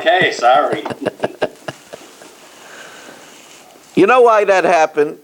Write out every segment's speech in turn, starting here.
Okay, sorry. You know why that happened?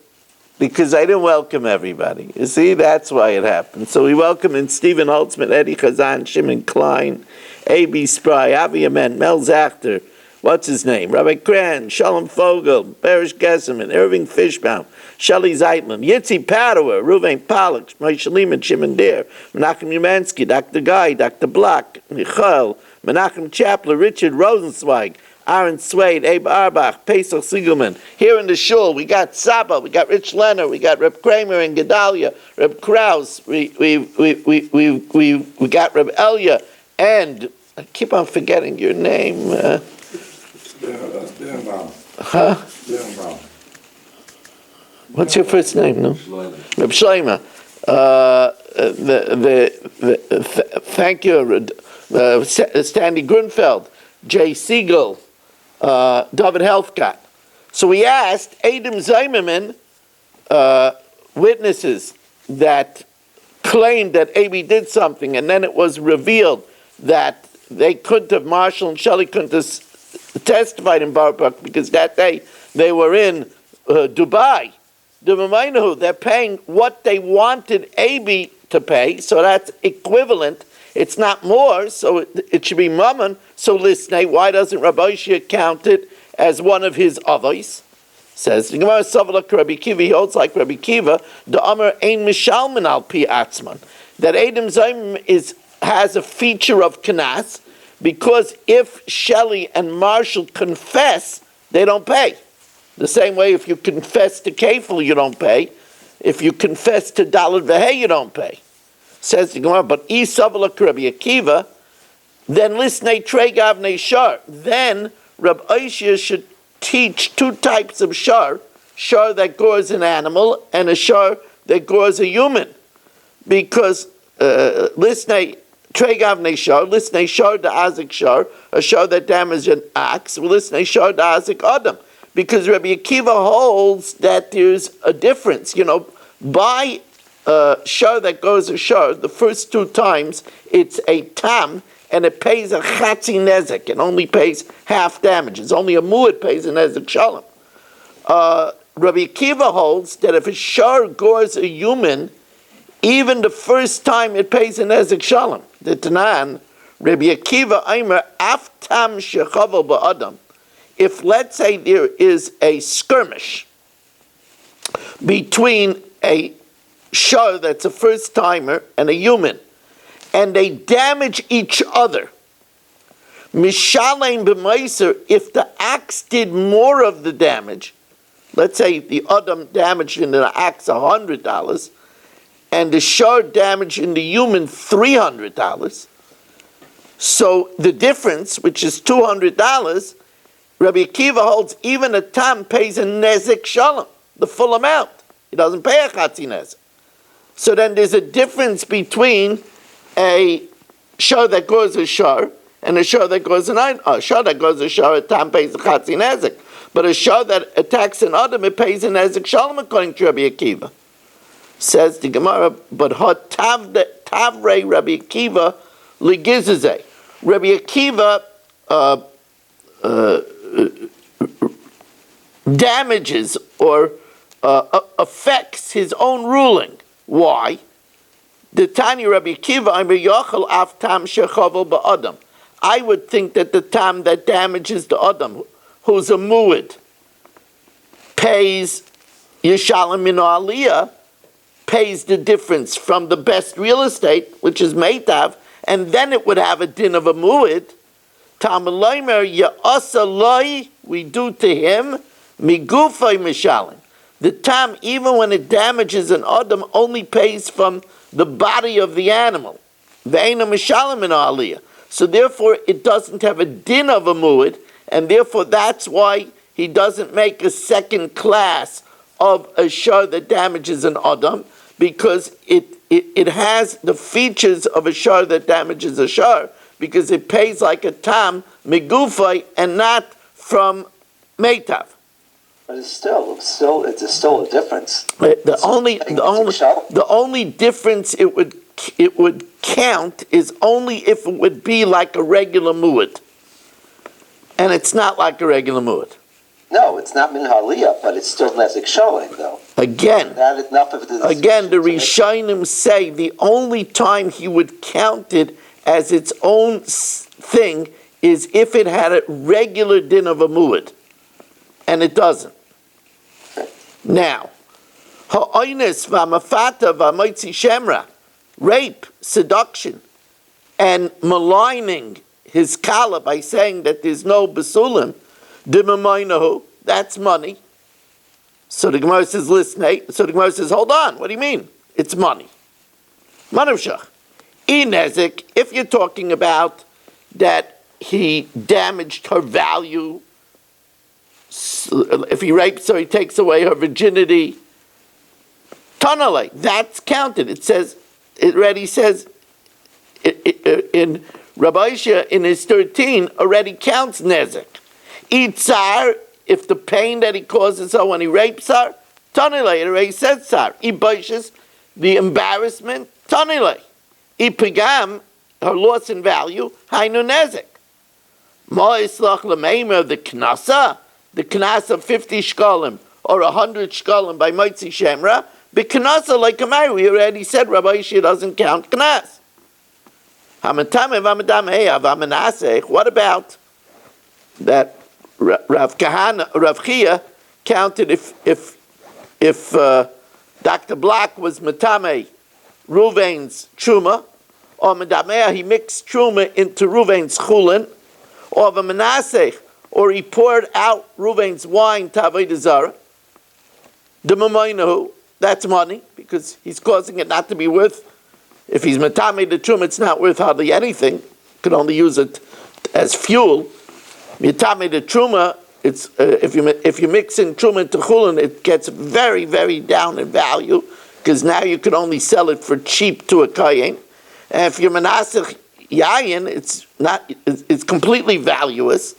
Because I didn't welcome everybody. You see, that's why it happened. So we welcomed in Stephen Holtzman, Eddie Chazan, Shimon Klein, A.B. Spry, Avi Ament, Mel Zachter, what's his name? Rabbi Kran, Shalom Fogel, Berish Gesserman, Irving Fishbaum, Shelley Zeitlin, Yitzi Padua, Ruvain Pollack, Moshe Lehman, Shimon Deer, Menachem Umansky, Dr. Guy, Dr. Block, Michael, Menachem Chapler, Richard Rosenzweig, Aaron Swade, Abe Arbach, Pesach Siegelman. Here in the shul, we got Saba, we got Rich Leonard, we got Reb Kramer and Gedalia, Reb Krause, we got Reb Elia, and I keep on forgetting your name. Huh? What's your first name? No, Reb Shloima. Thank you, Stanley Grunfeld, Jay Siegel. David Helfgott. So we asked Adam Zimmerman, witnesses that claimed that AB did something, and then it was revealed that they couldn't have, Marshall and Shelley couldn't have testified in Barbara because that day they were in Dubai. They're paying what they wanted AB to pay, so that's equivalent. It's not more, so it should be mammon. So listen, why doesn't Rabbi Shia count it as one of his avos? Says the Gemara Savalak Rabbi Kiva, he holds like Rabbi Kiva, the Amar ein mishalman al pi atzman, that Adam Zayim has a feature of kanas, because if Shelley and Marshall confess, they don't pay. The same way if you confess to Kefil, you don't pay. If you confess to Dalad Veheh, you don't pay. Says the Gemara, but Isavalak Rabbi Akiva, then listen, Tregav Shar. Then Rabbi Oishia should teach two types of shar that gores an animal and a shar that gores a human. Because listen, Tregav Shar, listen, shar the Azik shar, a shar that damages an ox, listen, shar the Azik Adam. Because Rabbi Akiva holds that there's a difference, by shar that goes a shar, the first two times it's a tam, and it pays a chatzi nezek. It only pays half damages. Only a muad pays a nezek shalom. Rabbi Akiva holds that if a shar gores a human, even the first time it pays a nezek shalom. The Tanan, Rabbi Akiva Aimer aftam shechavel ba'adam. If, let's say, there is a skirmish between a shar that's a first timer and a human, and they damage each other. Mishalem b'meiser, if the axe did more of the damage, let's say the Adam damaged in the axe $100, and the shar damaged in the human $300. So the difference, which is $200, Rabbi Akiva holds even a tam pays a nezek shalom, the full amount. He doesn't pay a chatzi nezek. So then there's a difference between a shar that goes a shar and a shar that goes a shar that goes a shar, a tam pays a chatzi nezek. But a shar that attacks an adam, it pays a nezek shalom according to Rabbi Akiva. Says the Gemara, but hot tavrei Rabbi Akiva ligizazeh. Rabbi Akiva damages or affects his own ruling. Why? The Tanya Rabbi Akiva, I would think that the tam that damages the adam, who's a mu'id, pays Yishalem min aliyah, pays the difference from the best real estate, which is meitav, and then it would have a din of a mu'id. Tam leimer ya'asa loi, we do to him, migufay mishalem. The tam, even when it damages an adam, only pays from the body of the animal. Ve'ena mishalem in aliyah. So therefore, it doesn't have a din of a mu'id, and therefore that's why he doesn't make a second class of a shar that damages an adam, because it has the features of a shar that damages a shar, because it pays like a tam migufay and not from meitav. But it's still a difference. The only difference it would count is only if it would be like a regular mu'id. And it's not like a regular muad. No, it's not min haliyah, but it's still nezek showing, though. Again, That is enough of the Rishonim say the only time he would count it as its own thing is if it had a regular din of a muad, and it doesn't. Now, ha'oines v'amafata v'amoitzi shemra, rape, seduction, and maligning his kala by saying that there's no basulim, dimamaynahu, that's money. So the Gemara says, listen, so the Gemara says, hold on, what do you mean? It's money. Manavshach. Inezik, if you're talking about that he damaged her value, if he rapes her, he takes away her virginity, Tanale, that's counted. It says, it already says, in Rabbi Isha, in his 13, already counts Nezek. Itzar, if the pain that he causes her when he rapes her, Tanile, it already says Tsar. Ibaishas, the embarrassment, Tanile. Ipigam, her loss in value, Hainu Nezek. Ma'islach l'meimer, the Knasa of 50 shkalim, or 100 shkalim by Moitzi Shemra, but Knasa, like Kamari, we already said Rabbi Isha doesn't count Knas. What about that Rav Chia counted if Dr. Black was Matame Ruvain's Truma, or Madamea, he mixed Truma into Ruvain's Chulin, or V'Manaseh, or he poured out Ruvain's wine to Avodah Zarah, D'Mamaynahu, that's money, because he's causing it not to be worth. If he's Matame the Truma, it's not worth hardly anything. You can only use it as fuel. Matame the Truma, it's if you mix in Truma into Chulin, it gets very, very down in value, because now you can only sell it for cheap to a Kayin. And if you're Manasech Yayin, it's completely valueless.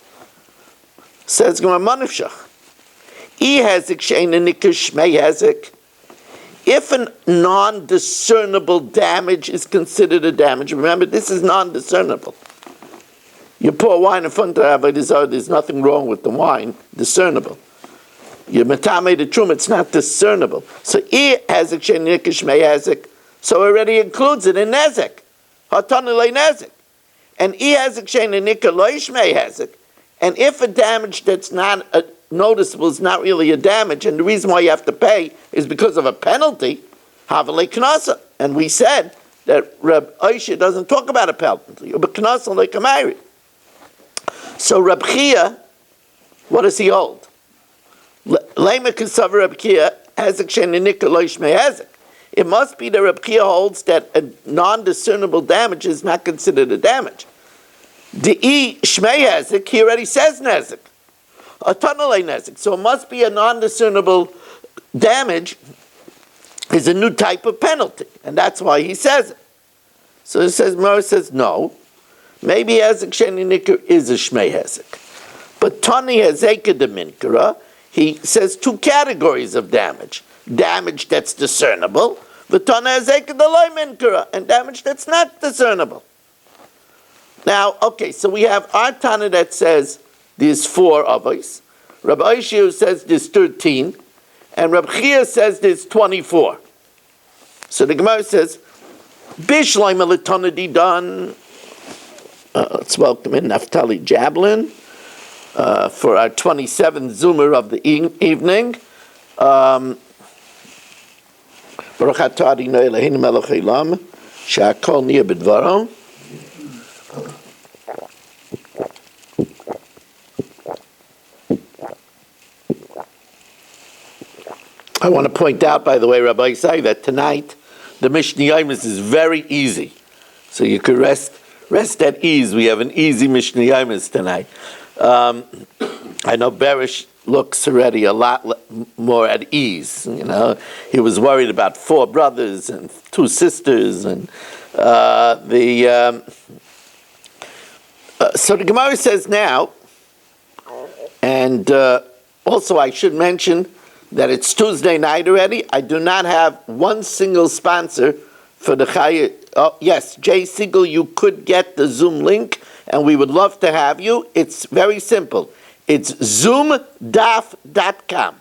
Says Gemara Manavshach. If a non-discernible damage is considered a damage, remember this is non-discernible. You pour wine in front of Avodah Zarah, there's nothing wrong with the wine, discernible. You matame the truma, it's not discernible. So hezek shenikah shmei hezek, so already includes it in nezek. Hatanulei nezek. And hezek shenikah lo shmei hezek. And if a damage that's not noticeable is not really a damage, and the reason why you have to pay is because of a penalty, havalei knasa. And we said that Reb Aisha doesn't talk about a penalty, but knasa like a married. So Reb Chia, what does he hold? Lema Kasav Reb Chia, hezek shenikah lo shmei hezek. It must be that Reb Chia holds that a non-discernible damage is not considered a damage. De'i shmei hezek, he already says nezek. A tanalei nezek. So it must be a non-discernible damage is a new type of penalty. And that's why he says it. So it says, Mara says, no. Maybe hezek sheni nikar is a shmei hezek. But tani hezeka de minkara, he says two categories of damage. Damage that's discernible, v'tana hezeka de loy minkara, and damage that's not discernible. Now, okay, so we have our Tana that says there's 4 of us. Rabbi Isha says there's 13. And Rabbi Chia says there's 24. So the Gemara says, Bishleim Tana Didan. Let's welcome in Naftali Jablin for our 27th Zoomer of the evening. Baruch atah Adonai Eloheinu melech haolam, she'hakol niyeh b'dvaro. I want to point out, by the way, Rabbi Isai, that tonight the Mishnah Yomis is very easy. So you could rest at ease. We have an easy Mishnah Yomis tonight. I know Berish looks already a lot more at ease. You know, he was worried about 4 brothers and 2 sisters, and so the Gemara says now, and also I should mention that it's Tuesday night already. I do not have one single sponsor for the Chaya. Oh, yes, Jay Siegel, you could get the Zoom link and we would love to have you. It's very simple. It's zoomdaf.com.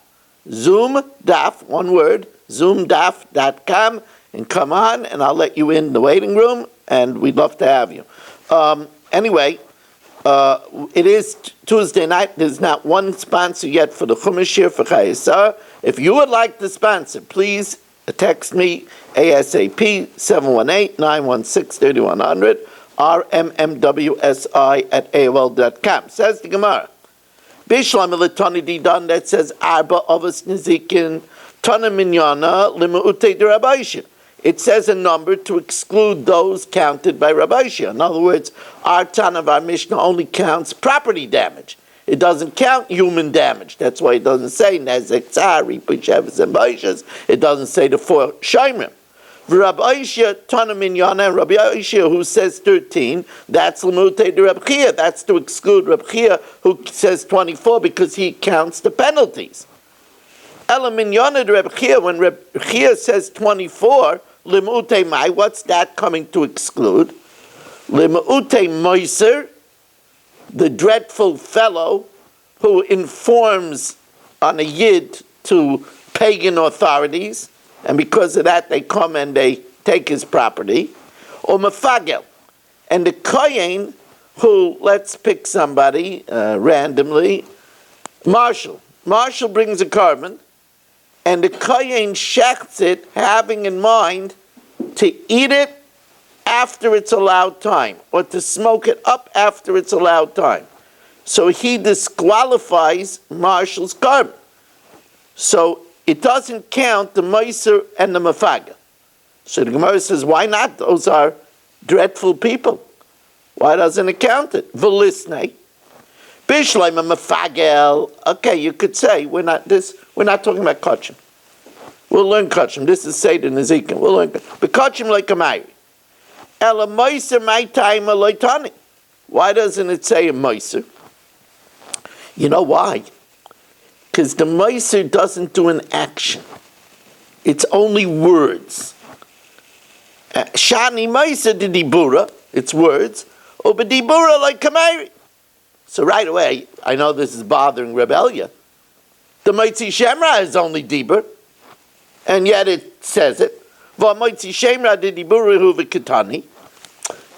Zoomdaf, one word, zoomdaf.com, and come on, and I'll let you in the waiting room, and we'd love to have you. Anyway, it is Tuesday night. There's not one sponsor yet for the Chumash here for Chayesar. If you would like to sponsor, please text me ASAP 718-916-3100 rmmwsi@aol.com. Says the Gemara. Bishlam eletani didan that says arba avos nizikin tana minyana limuute de Rabbaisha. It says a number to exclude those counted by Rabbaisha. In other words, our Tana of our Mishnah only counts property damage. It doesn't count human damage. That's why it doesn't say nezek tzari, pushavas and baishas. It doesn't say the 4 shaymim. Rabbaisha Tana minyana, Rabbaisha who says 13, that's limute de Reb Chia. That's to exclude Reb Chia who says 24 because he counts the penalties. Elaminyana de Reb Chia, when Reb Chia says 24, limute mai, what's that coming to exclude? Limute moiser, the dreadful fellow who informs on a yid to pagan authorities, and because of that they come and they take his property. Or mefagel, and the kohen who, let's pick somebody randomly, Marshall brings a carbon, and the kohen shechts it, having in mind to eat it after its allowed time, or to smoke it up after its allowed time. So he disqualifies Marshall's carbon. So it doesn't count the Meiser and the Mefagel. So the Gemara says, why not? Those are dreadful people. Why doesn't it count it? V'lisnei. Bishleim and Mefagel. Okay, you could say, we're not talking about Kachim. We'll learn Kachim. This is Seder and Ezekiel. We'll learn but Kachim like a Mayri. Ela Meiser my time a loitani. Why doesn't it say a Meiser? You know why? Because the Meiser doesn't do an action. It's only words. Shani Meiser de Dibura, it's words. Oba Dibura like Kamari. So right away, I know this is bothering Rebellia. The Moitzi Shemra is only Dibur, and yet it says it. Va Moitzi Shemra de Dibura huva Ketani.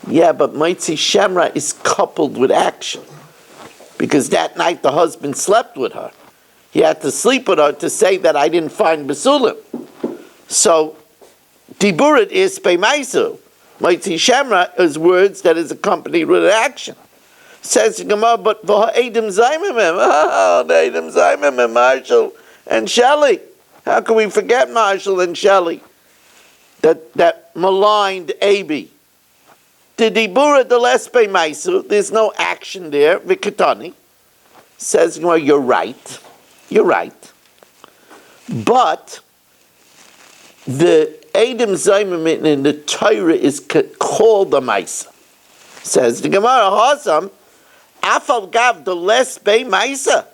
Yeah, but Moitzi Shemra is coupled with action. Because that night the husband slept with her. He had to sleep with her to say that I didn't find Basulim. So, Diburit is Peimaisu. Moitzi Shemra is words that is accompanied with action. Says the Gemara, but V'ha'edim Zaimimim. Oh, the Edim Zaimimim, Marshall and Shelley. How can we forget Marshall and Shelley? That maligned Abi. The Dibura de Lespe Maisu, there's no action there, Vikatani. Says, you're right. You're right. But the Adam Zaimim in the Torah is called a Maisa. Says the Gemara, Hasam, Afal Gav de Lespe Maisa.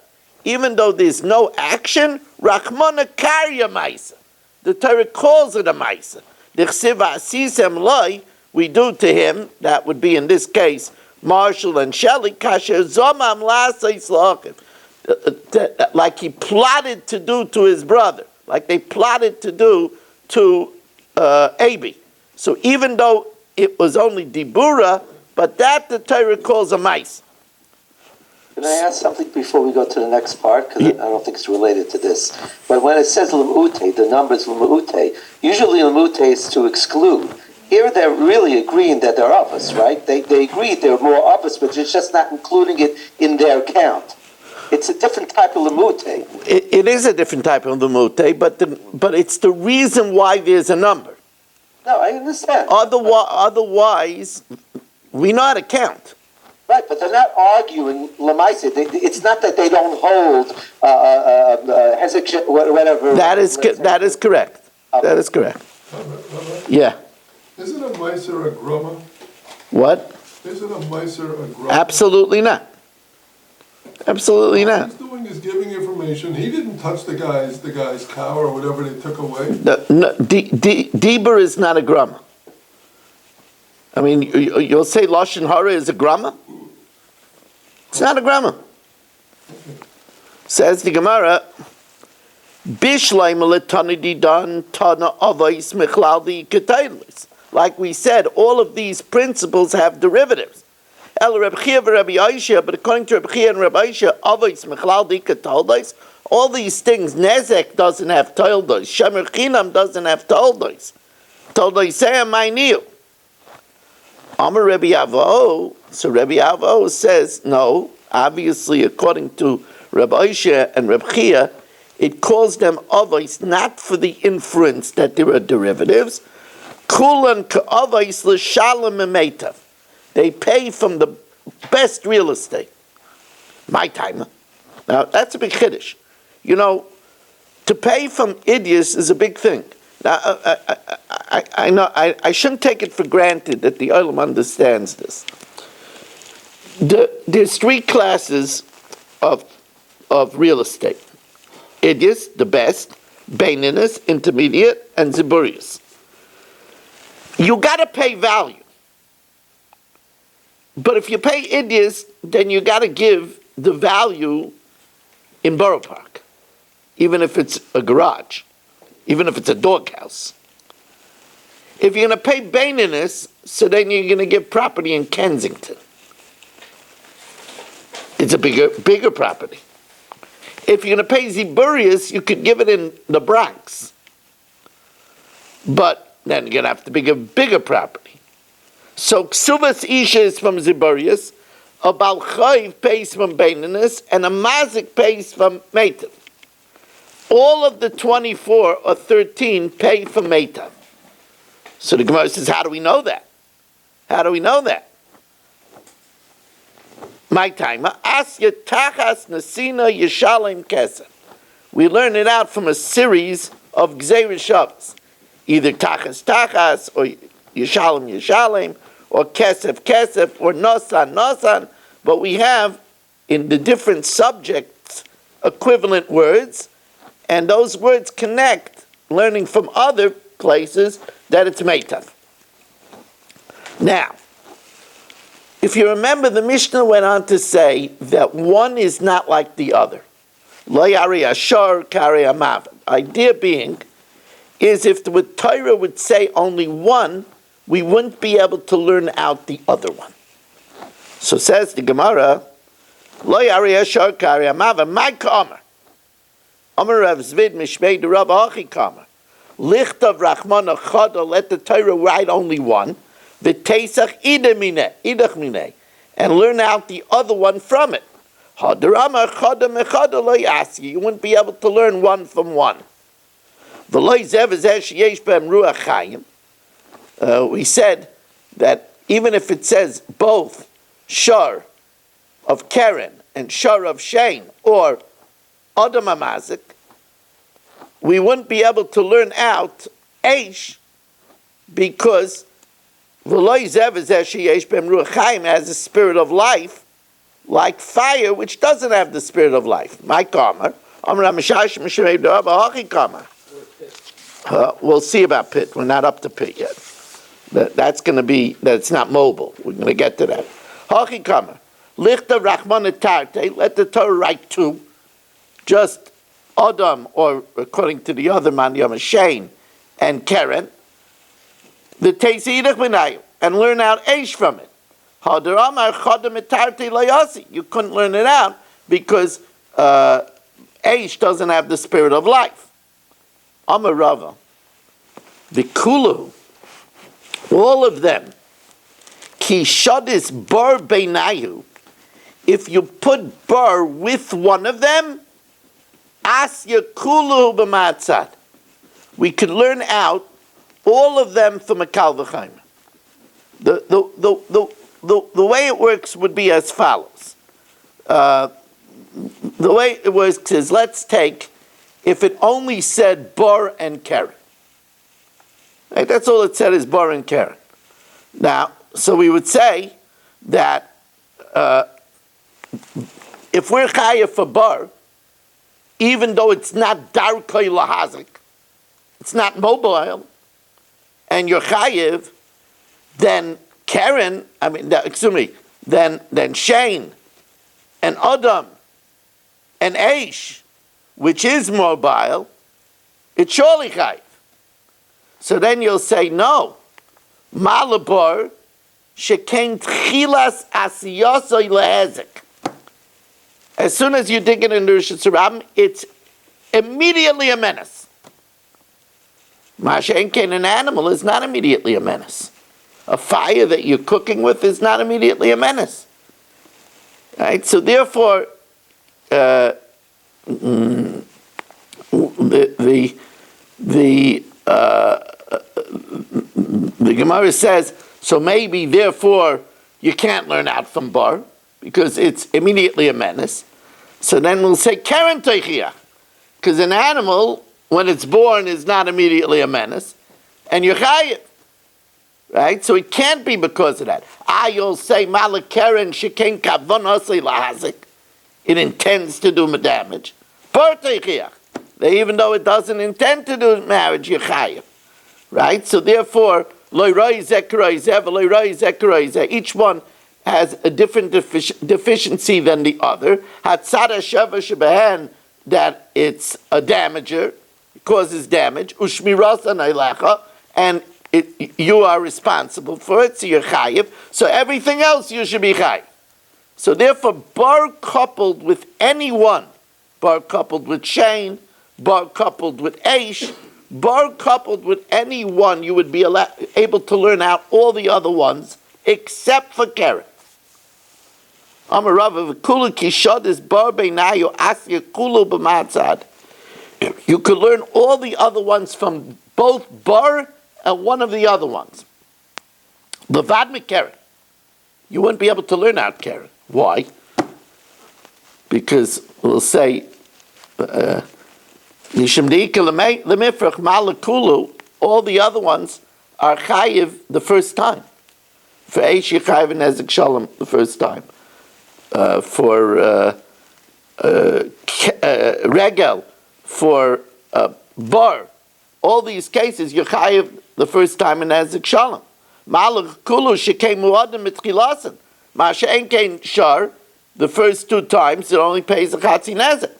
Even though there's no action, Rachmana Karya Maisa. The Torah calls it a Maisa. The Chsiva Asisem Loi, we do to him, that would be in this case, Marshall and Shelley, Kasher Zomam Lasais Lachim. Like he plotted to do to his brother, like they plotted to do to Abi. So even though it was only Dibura, but that the Torah calls a mice. Can I ask something before we go to the next part? Because I don't think it's related to this. But when it says Lamute, the numbers Lamute, usually Lamute is to exclude. Here they're really agreeing that they're office, right? They agree they're more office, but it's just not including it in their count. It's a different type of lamute. It is a different type of lamute, but it's the reason why there's a number. No, I understand. Otherwise, we know how to count. Right, but they're not arguing lamaise. It's not that they don't hold whatever. That is correct. Okay. That is correct. Yeah. Isn't a meiser a grumma? What? Isn't a meiser a grumma? Absolutely not. Absolutely not. What he's doing is giving information. He didn't touch the guy's cow or whatever they took away. Deber is not a grumma. I mean, you'll say Lashon Hara is a grumma? It's not a grama. Says the Gemara, like we said, all of these principles have derivatives. But according to Reb Chia and Reb Aisha, all these things, Nezek doesn't have toldos, Shemer Chinam doesn't have toldos. Toldos say Amainiu. Amar Rebbe Avo, so Rebbe Avo says, no, obviously according to Reb Aisha and Reb Chia, it calls them avos not for the inference that there are derivatives. Kulan ka'avos l'shalom emeitav. They pay from the best real estate. My time. Now that's a big chiddush. You know, to pay from idiots is a big thing. Now I know I shouldn't take it for granted that the Olam understands this. There's three classes of real estate. Idiots, the best, Baininus, intermediate, and Ziburius. You gotta pay value. But if you pay idiots, then you gotta give the value in Borough Park. Even if it's a garage. Even if it's a doghouse. If you're gonna pay Baininus, so then you're gonna give property in Kensington. It's a bigger property. If you're going to pay Ziburius, you could give it in the Bronx. But then you're going to have to give a bigger property. So Ksuvas Isha is from Ziburius, a Baal Chayv pays from Baininus, and a Mazik pays from Meitav. All of the 24 or 13 pay from Meitav. So the Gemara says, how do we know that? How do we know that? My time. Asya tachas nasina yishalem kesef. We learn it out from a series of gzeirah shavas, either tachas or yishalem or kesef or nosan. But we have in the different subjects equivalent words, and those words connect. Learning from other places that it's meitav. Now, if you remember, the Mishnah went on to say that one is not like the other. Lo yari ashar kari amav. Idea being, is if the Torah would say only one, we wouldn't be able to learn out the other one. So says the Gemara, Lo yari ashar kari amav, my kamer. Amar Rav Zvid mishmei de Rav Achi kamer. Lichtav Rachmana chada, let the Torah write only one. The Tesach idach mine, and learn out the other one from it. You wouldn't be able to learn one from one. We said that even if it says both shar of Karen and shar of Shane or Adam Amazik, we wouldn't be able to learn out Eish because has a spirit of life, like fire, which doesn't have the spirit of life. My karma. We'll see about pit. We're not up to pit yet. That's going to be, that's not mobile. We're going to get to that. Hachi karma. Lichta Rachman Tarte, let the Torah write two. Just Adam, or according to the other man, Shane and Karen. The Teisirach B'nayu, and learn out Eish from it. You couldn't learn it out because Eish doesn't have the spirit of life. Amar Rava, the Kulu, all of them, Ki Shadis Bar Beinayu, if you put Bar with one of them, Asya Kulu B'matzat, we could learn out all of them from a Kal V'chaim. The way it works would be as follows. The way it works is, let's take, if it only said Bar and Karen. Right? That's all it said is Bar and Karen. Now, so we would say that if we're Chayav for Bar, even though it's not Darkei Lahazik, it's not mobile, and you're Chayiv, then Karen, then Shane an Adam, an Aish, which is mobile, it's surely chayiv. So then you'll say, no. Malabor, shekain tchilas asiyosoi lehezek. As soon as you dig it in the Rosh Hashanah, it's immediately a menace. Mashenkein, an animal, is not immediately a menace. A fire that you're cooking with is not immediately a menace. Right? So therefore, the Gemara says, so maybe therefore you can't learn out from bar because it's immediately a menace. So then we'll say keren teichiach, because an animal when it's born is not immediately a menace, and you're chayiv. Right? So it can't be because of that. You'll say, Malak Keren Shekain Kavonasei Lahazik. It intends to do damage. Even though it doesn't intend to do marriage, you're chayiv. Right? So therefore, each one has a different deficiency than the other. Hatzada Sheva Shebehen, that it's a damager, it causes damage. Ushmiras Anaylecha, and you are responsible for it, so you're chayiv. So everything else you should be chayiv. So therefore, bar coupled with anyone, bar coupled with Shane, bar coupled with Aish, bar coupled with anyone, you would be able to learn out all the other ones except for Keren. Amar Rava v'kulu kishad is bar beinayu asya kulu b'matzad. You could learn all the other ones from both bar and one of the other ones. Levad Keren. You wouldn't be able to learn out Keren. Why? Because we'll say, all the other ones are chayiv the first time. For Eish Yechayiv and Ezek Shalom the first time. For Regel, for Bar, all these cases, you're chayiv the first time in Ezek Shalom. Malach Kulu Shekei Muadim Mitchilasen. Masha Enkein Shar, the first two times, it only pays a Chatzi Nezek.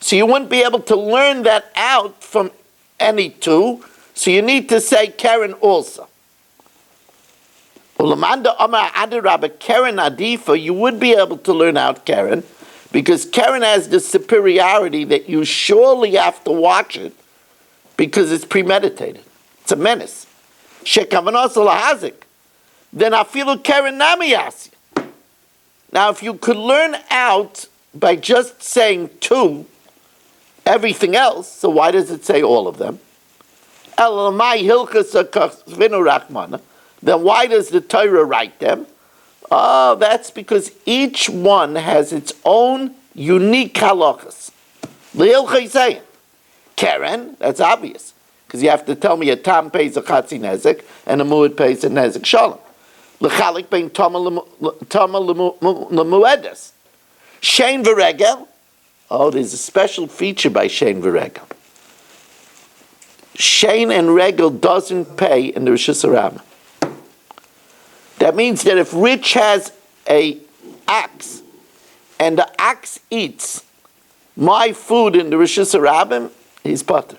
So you wouldn't be able to learn that out from any two, so you need to say Keren also. Ulamanda Amar Adirabba Keren Adifa, you would be able to learn out Keren, because Keren has the superiority that you surely have to watch it, because it's premeditated. It's a menace. Shekavanos lahazik. Then afilu Keren nami yasi. Now, if you could learn out by just saying two, everything else, so why does it say all of them? Then why does the Torah write them? Oh, that's because each one has its own unique halachas. Keren, that's obvious, because you have to tell me a tam pays a chatzi nezek and a muad pays a nezek shalom. L'chalik bein tama l'muedes. Shein v'regel. Oh, there's a special feature by Shein v'regel. Shein and regel doesn't pay in the Rosh Hashanah. That means that if Rich has a ox and the ox eats my food in the Rosh Hashanah, he's potter.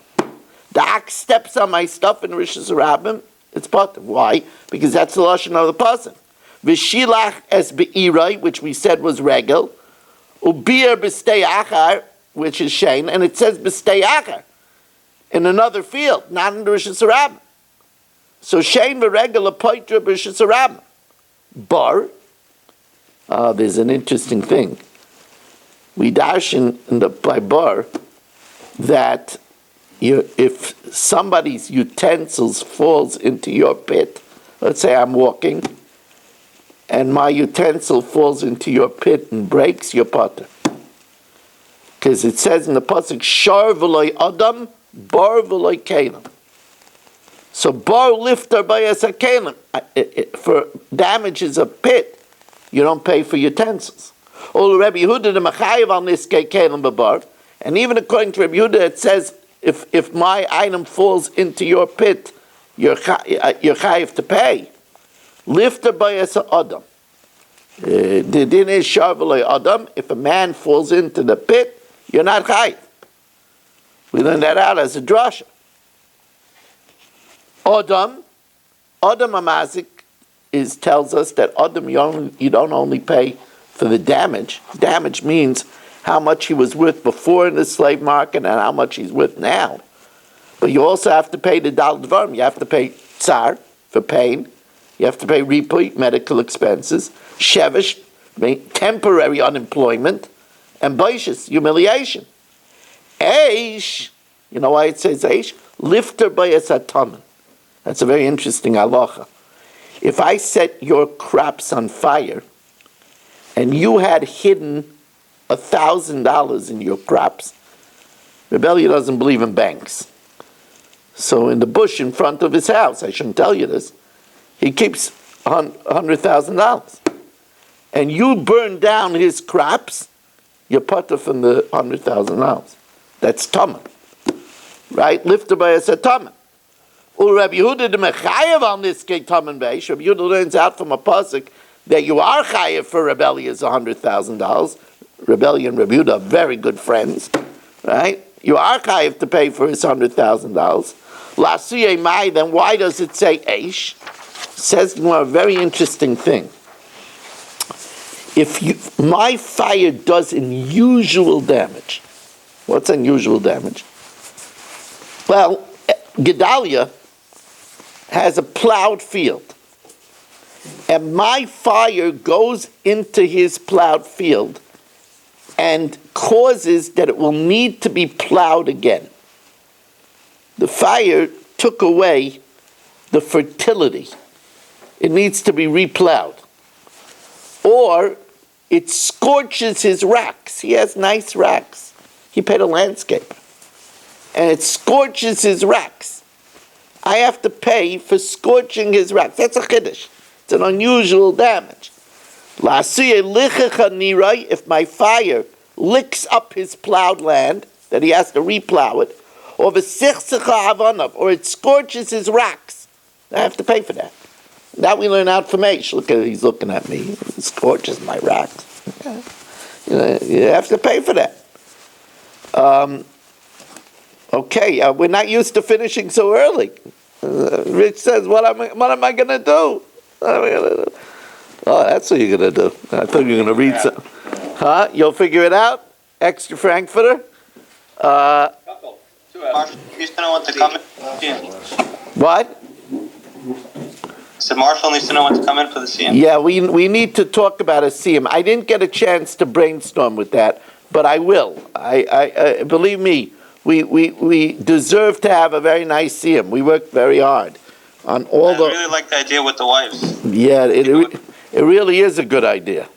The ox steps on my stuff in the Rosh Hashanah, it's potter. Why? Because that's the lashon of the person. V'shilach es be'irai, which we said was regel, ubir b'stei achar, which is shein, and it says b'stei achar in another field, not in the Rosh Hashanah. So shein v'regel a poitra b'Rosh Hashanah. Bar, there's an interesting thing. We darshan by bar that if somebody's utensils falls into your pit, let's say I'm walking, and my utensil falls into your pit and breaks your potter. Because it says in the pasuk, Shar v'loy Adam, bar v'loy Kalim. So bar lifter by a kalim. For damages of pit, you don't pay for utensils. Or Rabbi Yehuda the Machayev on this kalim b'bar, and even according to Rabbi Yehuda, it says if my item falls into your pit, you're chayiv to pay. Lifter by a adam. The din is sharv'lei adam. If a man falls into the pit, you're not chayiv. We learned that out as a drasha. Adam amazik tells us that adam you don't only pay for the damage. Damage means how much he was worth before in the slave market and how much he's worth now. But you also have to pay the dal dvarim. You have to pay tsar for pain. You have to pay ripui, medical expenses, shevish, temporary unemployment, and baishis, humiliation. Eish, you know why it says eish? Lifter bayas ataman. That's a very interesting halacha. If I set your crops on fire, and you had hidden $1,000 in your crops, Rebellion doesn't believe in banks. So in the bush in front of his house, I shouldn't tell you this, he keeps $100,000. And you burn down his crops, you're putter from the $100,000. That's Tama. Right? Lifted by a Tama. Rabbi Yehuda the Mechayev on this Taman Beish. Rabbi Yehuda learns out from a pasuk that you are chayev for rebellion is $100,000. Rebellion and Rabbi Yehuda are very good friends. Right? You are chayev to pay for his $100,000. Lasuye mai, then why does it say eish? Says a very interesting thing. If my fire does unusual damage, what's unusual damage? Well, Gedalia has a plowed field, and my fire goes into his plowed field and causes that it will need to be plowed again. The fire took away the fertility. It needs to be replowed. Or it scorches his racks. He has nice racks. He paid a landscaper. And it scorches his racks. I have to pay for scorching his racks. That's a chiddush. It's an unusual damage. If my fire licks up his plowed land, that he has to replow it, or it scorches his racks, I have to pay for that. That we learn out from Aish. Look at he's looking at me. He scorches my racks. You have to pay for that. Okay, we're not used to finishing so early. Rich says, what am I going to do? Oh, that's what you're going to do. I thought you were going to read some. Huh? You'll figure it out? Extra Frankfurter? Marshall needs to know what to come in. What? So Marshall needs to know what to come in for the CM. Yeah, we need to talk about a CM. I didn't get a chance to brainstorm with that, but I will. I believe me, we deserve to have a very nice CM. We worked very hard on all I really like the idea with the wives. Yeah, it really is a good idea.